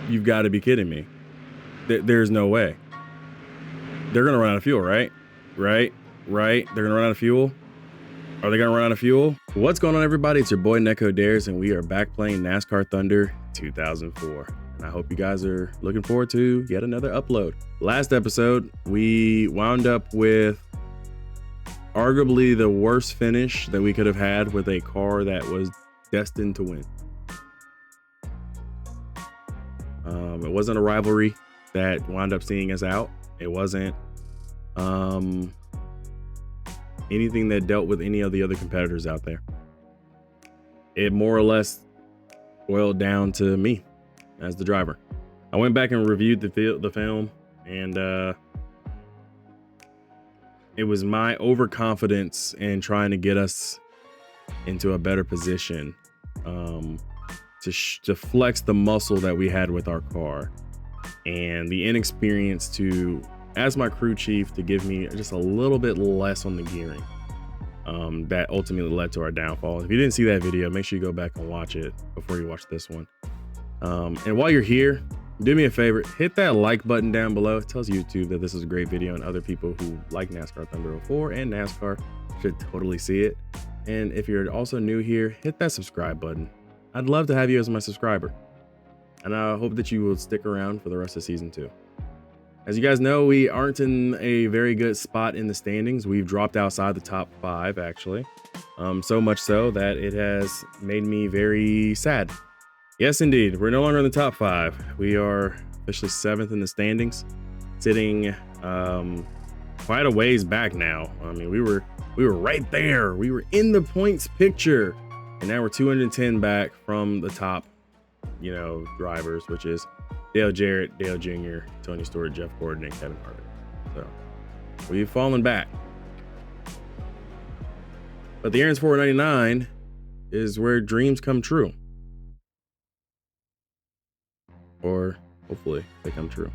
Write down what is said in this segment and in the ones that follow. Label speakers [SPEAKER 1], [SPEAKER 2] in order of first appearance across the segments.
[SPEAKER 1] You've got to be kidding me. There's no way. They're going to run out of fuel, right? Right? They're going to run out of fuel. Are they going to run out of fuel? What's going on, everybody? It's your boy Neko Dares, and we are back playing NASCAR Thunder 2004. And I hope you guys are looking forward to yet another upload. Last episode, we wound up with arguably the worst finish that we could have had with a car that was destined to win. It wasn't a rivalry that wound up seeing us out. It wasn't anything that dealt with any of the other competitors out there. It more or less boiled down to me as the driver. I went back and reviewed the film, and it was my overconfidence in trying to get us into a better position to flex the muscle that we had with our car, and the inexperience to, as my crew chief, to give me just a little bit less on the gearing. That ultimately led to our downfall. If you didn't see that video, make sure you go back and watch it before you watch this one. And while you're here, do me a favor, hit that like button down below. It tells YouTube that this is a great video, and other people who like NASCAR Thunder 04 and NASCAR should totally see it. And if you're also new here, hit that subscribe button. I'd love to have you as my subscriber, and I hope that you will stick around for the rest of season 2. As you guys know, we aren't in a very good spot in the standings. We've dropped outside the top 5, actually. So much so that it has made me very sad. Yes, indeed. We're no longer in the top 5. We are officially 7th in the standings, sitting quite a ways back now. I mean, we were right there. We were in the points picture, and now we're 210 back from the top, drivers, which is Dale Jarrett, Dale Jr., Tony Stewart, Jeff Gordon, and Kevin Harvick. So we've fallen back. But the Aaron's 499 is where dreams come true. Or hopefully they come true.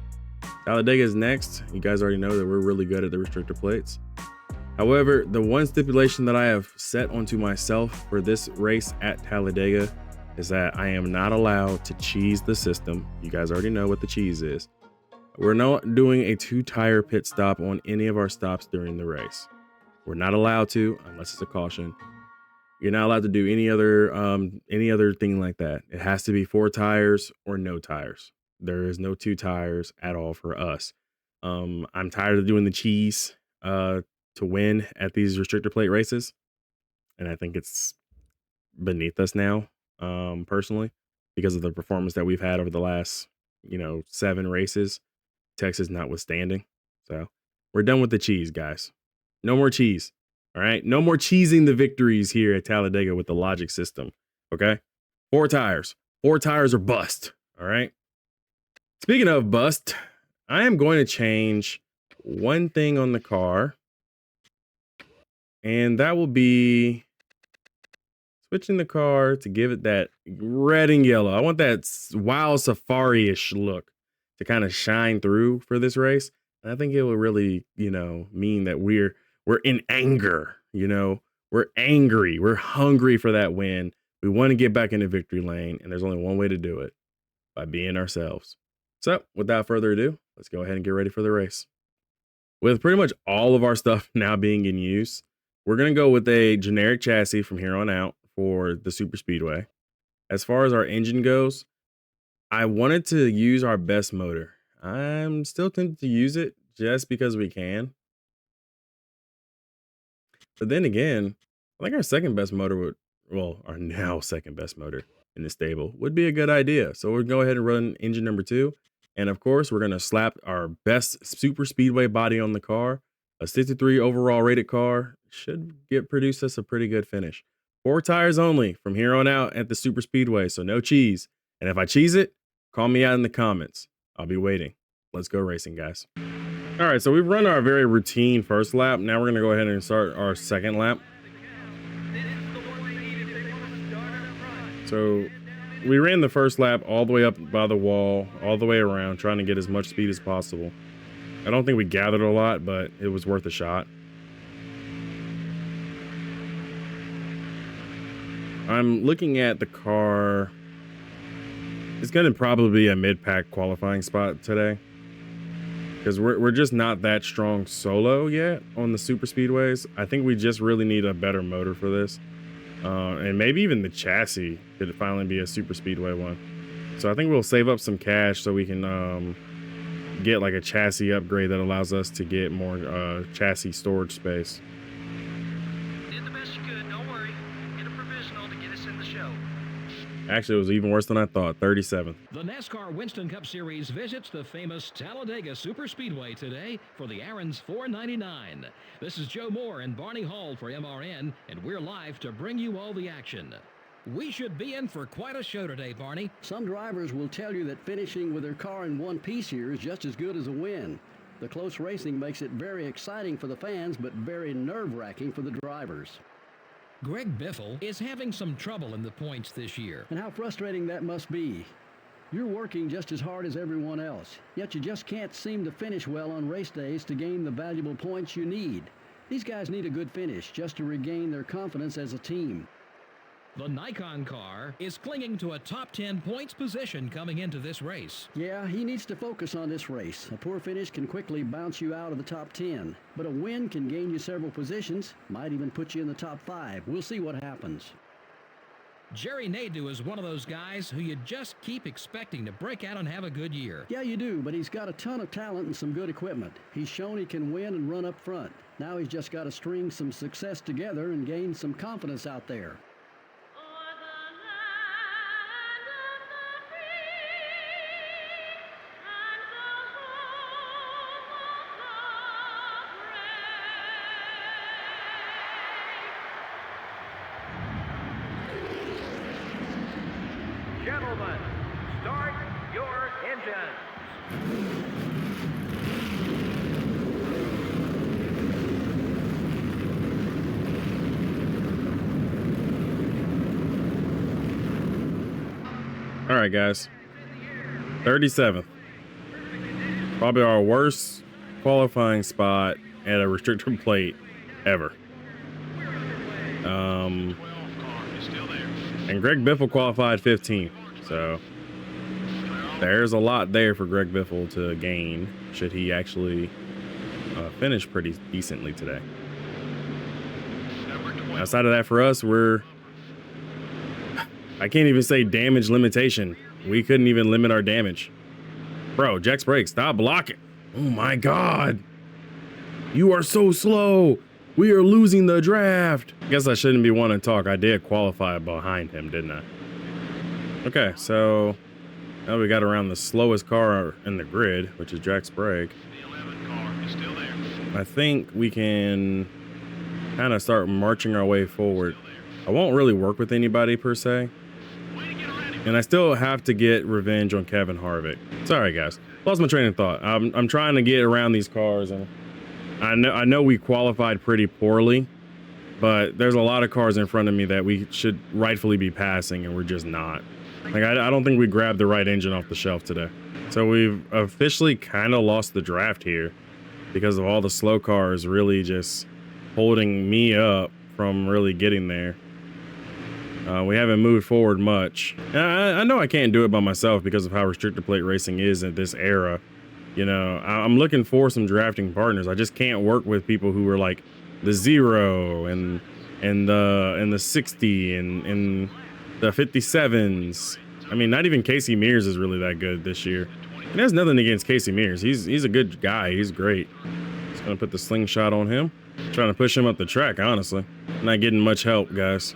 [SPEAKER 1] Talladega is next. You guys already know that we're really good at the restrictor plates. However, the one stipulation that I have set onto myself for this race at Talladega is that I am not allowed to cheese the system. You guys already know what the cheese is. We're not doing a 2-tire pit stop on any of our stops during the race. We're not allowed to, unless it's a caution. You're not allowed to do any other thing like that. It has to be 4 tires or no tires. There is no 2 tires at all for us. I'm tired of doing the cheese to win at these restrictor plate races, and I think it's beneath us now. Personally, because of the performance that we've had over the last 7 races, Texas notwithstanding. So we're done with the cheese, guys. No more cheese. All right, no more cheesing the victories here at Talladega with the logic system. Okay, 4 tires or bust. All right, speaking of bust, I am going to change one thing on the car, and that will be switching the car to give it that red and yellow. I want that wild safari-ish look to kind of shine through for this race. And I think it will really, mean that we're in anger. We're angry. We're hungry for that win. We want to get back into victory lane, and there's only one way to do it, by being ourselves. So without further ado, let's go ahead and get ready for the race. With pretty much all of our stuff now being in use, we're going to go with a generic chassis from here on out for the super speedway. As far as our engine goes, I wanted to use our best motor. I'm still tempted to use it just because we can. But then again, I think our second best motor our now second best motor in the stable would be a good idea. So we'll go ahead and run engine number 2. And of course, we're going to slap our best super speedway body on the car. A 63 overall rated car should produce us a pretty good finish. 4 tires only from here on out at the super speedway, so no cheese. And if I cheese it, call me out in the comments. I'll be waiting. Let's go racing, guys. All right, so we've run our very routine first lap. Now we're going to go ahead and start our second lap. So we ran the first lap all the way up by the wall, all the way around, trying to get as much speed as possible. I don't think we gathered a lot, but it was worth a shot. I'm looking at the car It's going to probably be a mid-pack qualifying spot today, because we're just not that strong solo yet on the super speedways. I think we just really need a better motor for this, and maybe even the chassis could finally be a super speedway one. So I think we'll save up some cash so we can get like a chassis upgrade that allows us to get more chassis storage space.
[SPEAKER 2] Did the best you could, don't worry. Get a provisional to get us in the show.
[SPEAKER 1] Actually, it was even worse than I thought. 37th.
[SPEAKER 3] The NASCAR Winston Cup Series visits the famous Talladega Superspeedway today for the Aaron's 499. This is Joe Moore and Barney Hall for MRN, and we're live to bring you all the action. We should be in for quite a show today, Barney.
[SPEAKER 4] Some drivers will tell you that finishing with their car in one piece here is just as good as a win. The close racing makes it very exciting for the fans, but very nerve-wracking for the drivers.
[SPEAKER 3] Greg Biffle is having some trouble in the points this year.
[SPEAKER 4] And how frustrating that must be. You're working just as hard as everyone else, yet you just can't seem to finish well on race days to gain the valuable points you need. These guys need a good finish just to regain their confidence as a team.
[SPEAKER 3] The Nikon car is clinging to a top 10 points position coming into this race.
[SPEAKER 4] Yeah, he needs to focus on this race. A poor finish can quickly bounce you out of the top 10, but a win can gain you several positions, might even put you in the top 5. We'll see what happens.
[SPEAKER 3] Jerry Nadeau is one of those guys who you just keep expecting to break out and have a good year.
[SPEAKER 4] Yeah, you do, but he's got a ton of talent and some good equipment. He's shown he can win and run up front. Now he's just got to string some success together and gain some confidence out there.
[SPEAKER 2] Gentlemen, start your engines.
[SPEAKER 1] All right, guys. 37th. Probably our worst qualifying spot at a restrictor plate ever. And Greg Biffle qualified 15th, so there's a lot there for Greg Biffle to gain should he actually finish pretty decently today. Outside of that, for us, I can't even say damage limitation. We couldn't even limit our damage. Bro, Jack's brake, stop blocking. Oh my God. You are so slow. We are losing the draft. I guess I shouldn't be wanting to talk. I did qualify behind him, didn't I? Okay, so now we got around the slowest car in the grid, which is Jack's brake. I think we can kind of start marching our way forward. I won't really work with anybody per se. And I still have to get revenge on Kevin Harvick. Sorry, guys. Lost my train of thought. I'm trying to get around these cars, and I know we qualified pretty poorly, but there's a lot of cars in front of me that we should rightfully be passing, and we're just not. Like, I don't think we grabbed the right engine off the shelf today. So we've officially kind of lost the draft here because of all the slow cars really just holding me up from really getting there. We haven't moved forward much. And I know I can't do it by myself because of how restrictor plate racing is in this era. You know, I'm looking for some drafting partners. I just can't work with people who are like the 0 and the 60 and the 57s. I mean, not even Casey Mears is really that good this year. And there's nothing against Casey Mears. He's a good guy. He's great. Just gonna put the slingshot on him. Trying to push him up the track, honestly. Not getting much help, guys.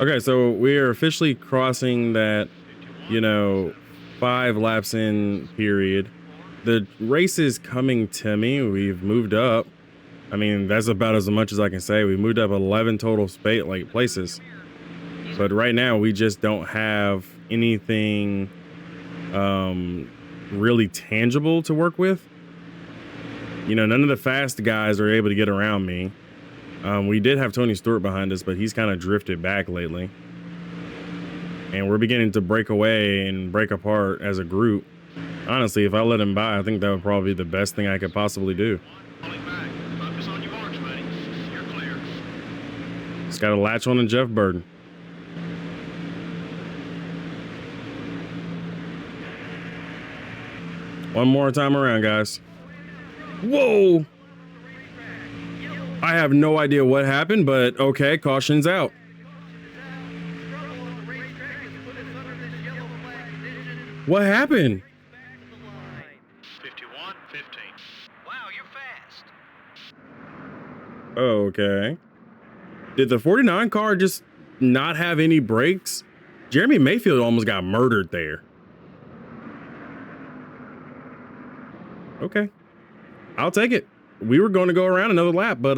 [SPEAKER 1] Okay, so we are officially crossing that, 5 laps in period. The race is coming to me. We've moved up. I mean, that's about as much as I can say. We moved up 11 total places. But right now, we just don't have anything really tangible to work with. None of the fast guys are able to get around me. We did have Tony Stewart behind us, but he's kind of drifted back lately. And we're beginning to break away and break apart as a group. Honestly, if I let him by, I think that would probably be the best thing I could possibly do. Just got to latch on to Jeff Burton. One more time around, guys. Whoa! I have no idea what happened, but okay, caution's out. What happened?
[SPEAKER 2] 51-15. Wow, you're fast.
[SPEAKER 1] Okay. Did the 49 car just not have any brakes? Jeremy Mayfield almost got murdered there. Okay. I'll take it. We were going to go around another lap, but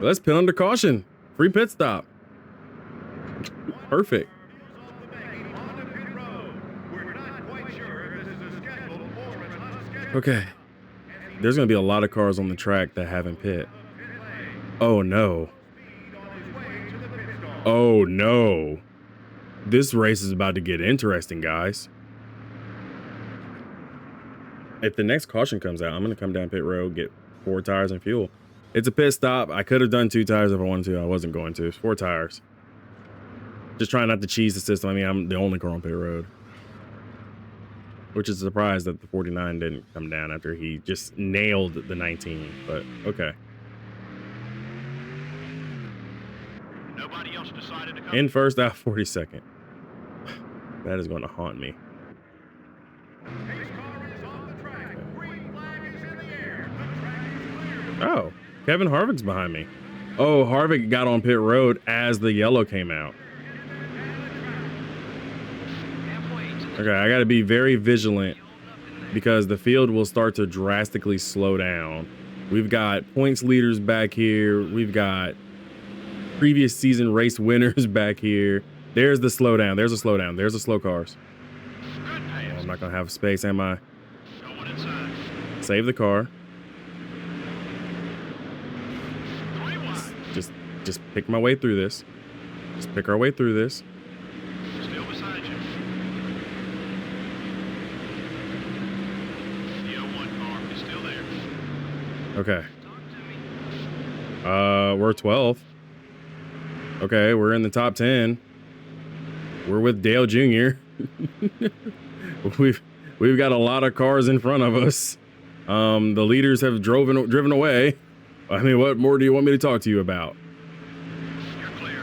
[SPEAKER 1] let's pin under caution. Free pit stop. Perfect. Okay. There's going to be a lot of cars on the track that haven't pit. Oh no. Oh no. This race is about to get interesting, guys. If the next caution comes out, I'm going to come down pit road, get 4 tires and fuel. It's a pit stop. I could have done 2 tires if I wanted to. I wasn't going to. It's 4 tires. Just trying not to cheese the system. I mean, I'm the only car on pit road. Which is a surprise that the 49 didn't come down after he just nailed the 19. But okay.
[SPEAKER 2] Nobody else decided to come.
[SPEAKER 1] In first, out 42nd. That is going to haunt me. Oh, Kevin Harvick's behind me. Oh, Harvick got on pit road as the yellow came out. Okay, I got to be very vigilant because the field will start to drastically slow down. We've got points leaders back here. We've got previous season race winners back here. There's the slowdown. There's a slowdown. There's the slow cars. Oh, I'm not going to have space, am I? Save the car. Just pick my way through this. Just pick our way through this.
[SPEAKER 2] Still beside you. The 01 car is still there.
[SPEAKER 1] Okay. We're 12th. Okay, we're in the top 10. We're with Dale Jr. We've got a lot of cars in front of us. The leaders have driven away. I mean, what more do you want me to talk to you about?
[SPEAKER 2] You're clear.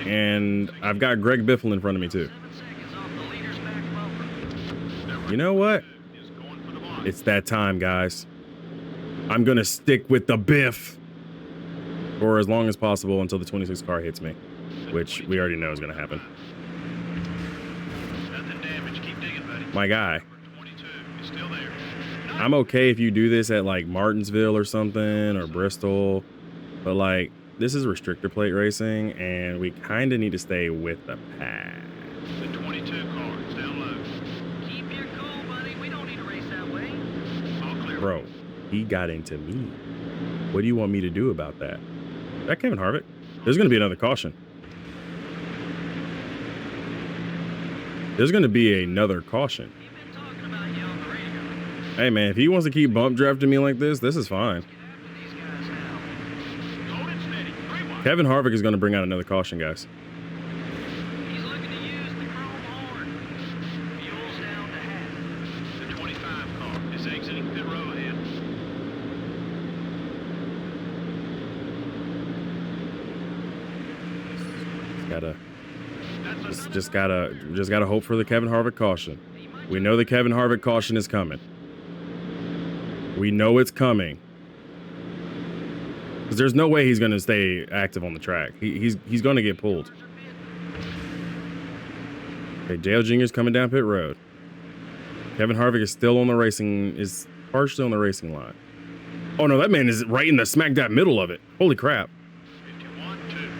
[SPEAKER 1] And I've got Greg Biffle in front of me too.
[SPEAKER 2] 7 seconds off the leader's back bumper.
[SPEAKER 1] You know what?
[SPEAKER 2] Is going for the line.
[SPEAKER 1] It's that time, guys. I'm gonna stick with the Biff for as long as possible until the 26 car hits me, which we already know is gonna happen.
[SPEAKER 2] Nothing damaged. Keep digging, buddy.
[SPEAKER 1] My guy.
[SPEAKER 2] Number 22 is still there.
[SPEAKER 1] I'm okay if you do this at like Martinsville or something or Bristol, but like this is restrictor plate racing and we kind of need to stay with the pack.
[SPEAKER 2] The 22 car is down low. Keep your cool, buddy. We don't need to race that way. All clear.
[SPEAKER 1] Bro, he got into me. What do you want me to do about that? Is that Kevin Harvick? There's going to be another caution. There's going to be another caution.
[SPEAKER 2] We've been talking about you on the radio.
[SPEAKER 1] Hey man, if he wants to keep bump drafting me like this is fine.
[SPEAKER 2] Get after these guys now. Hold it steady. 3 wide.
[SPEAKER 1] Kevin Harvick is going to bring out another caution, guys.
[SPEAKER 2] He's looking to use the chrome horn. Fuel's down to half. The 25 car is exiting pit row ahead.
[SPEAKER 1] Just gotta hope for the Kevin Harvick caution. We know the Kevin Harvick caution is coming. We know it's coming. Because there's no way he's going to stay active on the track. He's going to get pulled. Okay, Dale Jr. is coming down pit road. Kevin Harvick is still on the racing, is partially on the racing line. Oh no, that man is right in the smack dab middle of it. Holy crap.
[SPEAKER 2] 51-2.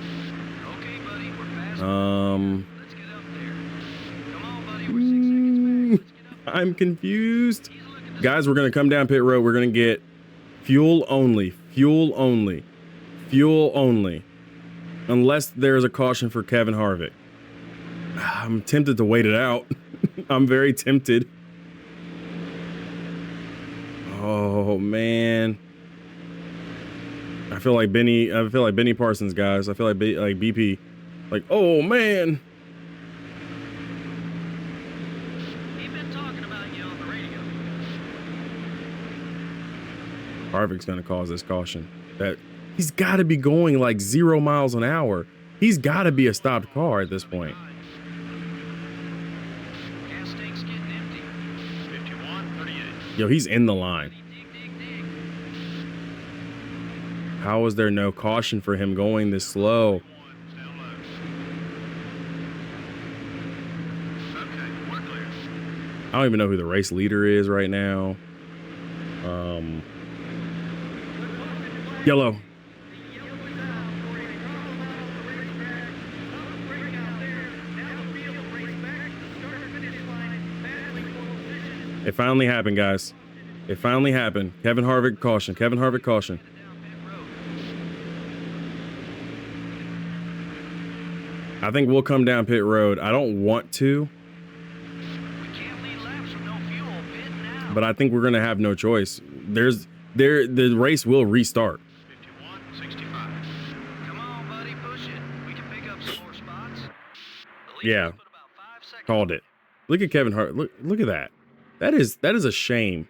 [SPEAKER 2] Okay, buddy, we're fast. Let's get up there. Come on, buddy, we're 6 seconds back. Let's get up.
[SPEAKER 1] I'm confused. Guys, we're going to come down pit road. We're going to get fuel only, fuel only, fuel only. Unless there's a caution for Kevin Harvick. I'm tempted to wait it out. I'm very tempted. Oh man. I feel like Benny Parsons, guys. I feel like BP. Like, oh man. Harvick's going to cause this caution. That he's got to be going like 0 miles an hour. He's got to be a stopped car at this point.
[SPEAKER 2] Gas tank's getting empty. 51:38.
[SPEAKER 1] Yo, he's in the line. How is there no caution for him going this slow?
[SPEAKER 2] Down low. Okay, we're clear.
[SPEAKER 1] I don't even know who the race leader is right now. Yellow. It finally happened, guys. It finally happened. Kevin Harvick caution. Kevin Harvick caution. I think we'll come down pit road. I don't want to,
[SPEAKER 2] We can't lead laps with no fuel. Pit now.
[SPEAKER 1] but I think we're gonna have no choice. The race will restart.
[SPEAKER 2] 51:65. Come on, buddy, push it. We can pick up some more spots. The lead
[SPEAKER 1] Yeah.
[SPEAKER 2] is but about 5 seconds.
[SPEAKER 1] Called it. Look at Kevin Hart. Look at that. That is a shame.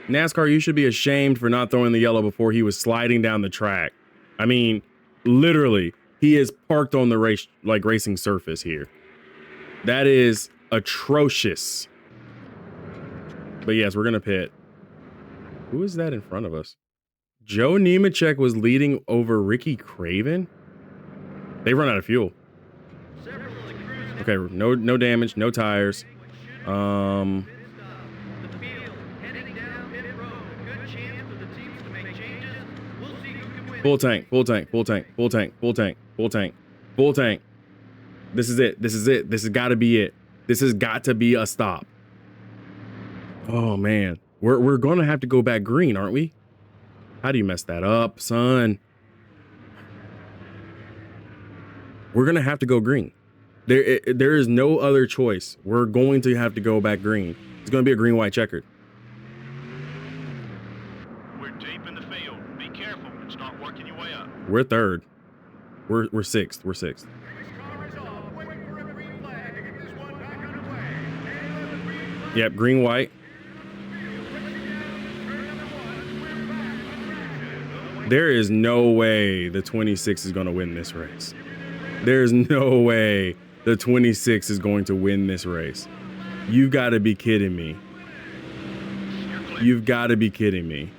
[SPEAKER 1] NASCAR, you should be ashamed for not throwing the yellow before he was sliding down the track. I mean, literally, he is parked on the racing surface here. That is atrocious. But yes, we're gonna pit. Who is that in front of us? Joe Nemechek was leading over Ricky Craven. They run out of fuel. Okay, no damage, no tires. Full tank, full tank, full tank, full tank, full tank, full tank, full tank. This is it. This is it. This has got to be it. This has got to be a stop. Oh man, we're gonna have to go back green, aren't we? How do you mess that up, son? We're gonna have to go green. There is no other choice. We're going to have to go back green. It's gonna be a green, white checkered.
[SPEAKER 2] We're deep in the field. Be careful and start working your way up.
[SPEAKER 1] We're third. We're sixth. We're sixth. Yep, green, white. There is no way the 26 is going to win this race. There's no way the 26 is going to win this race. You've got to be kidding me. You've got to be kidding me.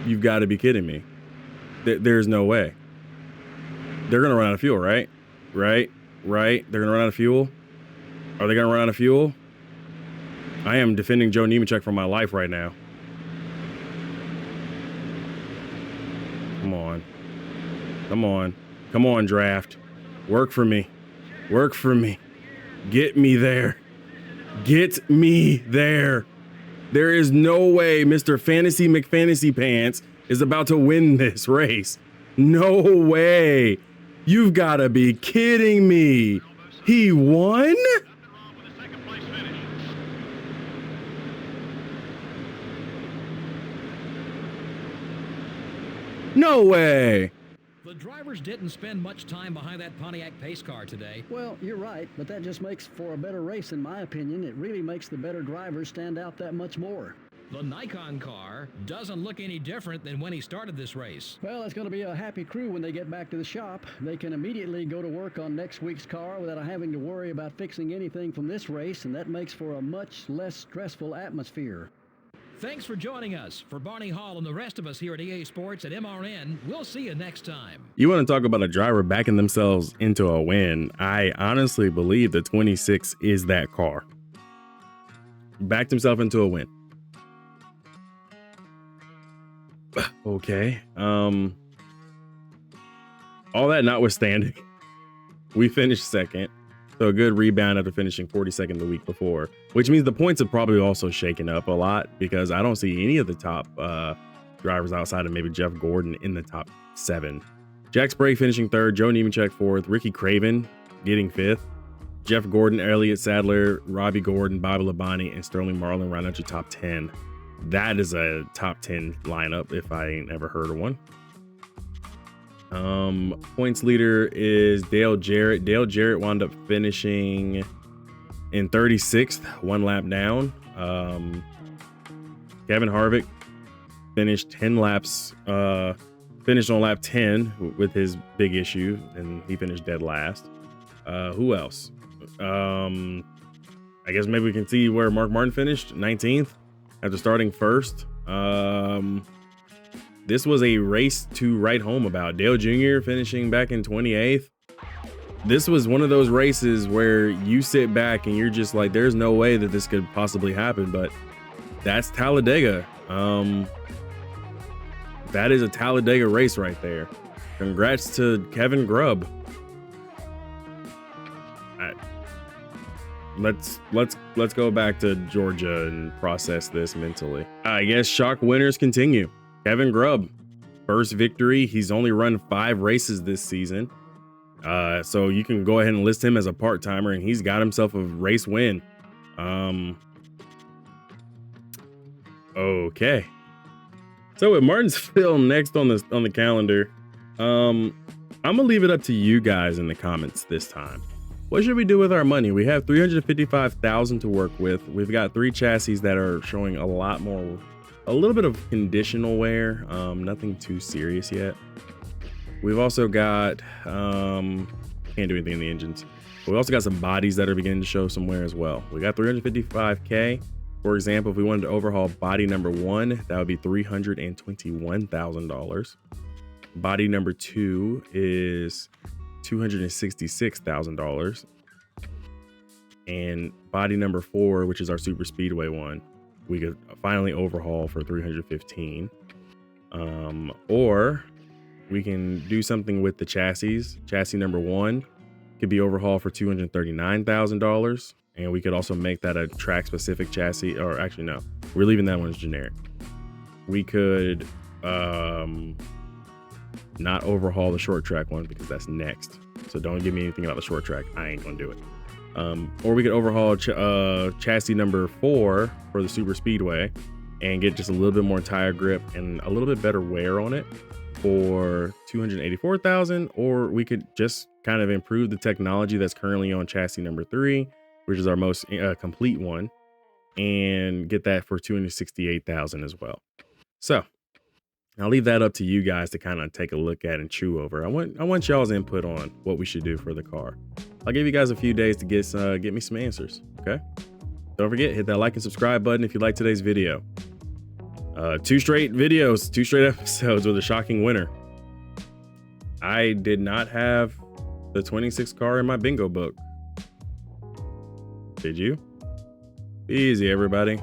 [SPEAKER 1] You've got to be kidding me. There's no way. They're going to run out of fuel, right? Right? They're going to run out of fuel. Are they going to run out of fuel? I am defending Joe Nemechek for my life right now. Come on. Come on. Come on, draft. Work for me. Work for me. Get me there. Get me there. There is no way Mr. Fantasy McFantasy Pants is about to win this race. No way. You've got to be kidding me. He won?
[SPEAKER 2] Nothing wrong with a second place finish.
[SPEAKER 1] No way.
[SPEAKER 3] The drivers didn't spend much time behind that Pontiac pace car today.
[SPEAKER 4] Well, you're right, but that just makes for a better race in my opinion. It really makes the better drivers stand out that much more.
[SPEAKER 3] The Nikon car doesn't look any different than when he started this race.
[SPEAKER 4] Well, it's going to be a happy crew when they get back to the shop. They can immediately go to work on next week's car without having to worry about fixing anything from this race, and that makes for a much less stressful atmosphere.
[SPEAKER 3] Thanks for joining us. For Barney Hall and the rest of us here at EA Sports at MRN, we'll see you next time.
[SPEAKER 1] You want to talk about a driver backing themselves into a win? I honestly believe the 26 is that car. Backed himself into a win. Okay. All that notwithstanding, we finished second. So a good rebound after finishing 42nd the week before, which means the points have probably also shaken up a lot because I don't see any of the top drivers outside of maybe Jeff Gordon in the top 7. Jack Sprague finishing 3rd, Joe Nemechek 4th, Ricky Craven getting 5th, Jeff Gordon, Elliott Sadler, Robbie Gordon, Bobby Labonte, and Sterling Marlin round out your top 10. That is a top 10 lineup if I ain't ever heard of one. Points leader is Dale Jarrett. Dale Jarrett wound up finishing in 36th, 1 lap down. Kevin Harvick finished 10 laps, finished on lap 10 with his big issue, and he finished dead last. Who else? I guess maybe we can see where Mark Martin finished, 19th after starting first. This was a race to write home about. Dale Jr. finishing back in 28th. This was one of those races where you sit back and you're just like, there's no way that this could possibly happen, but that's Talladega. That is a Talladega race right there. Congrats to Kevin Grubb. Let's go back to Georgia and process this mentally. I guess shock winners continue. Kevin Grubb, first victory. He's only run 5 races this season. So you can go ahead and list him as a part-timer, and he's got himself a race win. Okay. So with Martinsville next on the calendar, I'm gonna leave it up to you guys in the comments this time. What should we do with our money? We have $355,000 to work with. We've got 3 chassis that are showing a little bit of conditional wear, nothing too serious yet. We've also got, can't do anything in the engines. But we also got some bodies that are beginning to show some wear as well. We got $355K. For example, if we wanted to overhaul body number 1, that would be $321,000. Body number 2 is $266,000. And body number 4, which is our super speedway one, we could finally overhaul for $315,000. Or we can do something with the chassis. Chassis number 1 could be overhauled for $239,000. And we could also make that a track specific chassis, or actually no, we're leaving that one as generic. We could not overhaul the short track one because that's next. So don't give me anything about the short track. I ain't gonna do it. Or we could overhaul chassis number 4 for the super speedway and get just a little bit more tire grip and a little bit better wear on it for $284,000. Or we could just kind of improve the technology that's currently on chassis number 3, which is our most complete one, and get that for $268,000 as well. So I'll leave that up to you guys to kind of take a look at and chew over. I want y'all's input on what we should do for the car. I'll give you guys a few days to get me some answers. Okay. Don't forget, hit that like and subscribe button if you like today's video. 2 straight videos, 2 straight episodes with a shocking winner. I did not have the 26 car in my bingo book. Did you? Easy, everybody.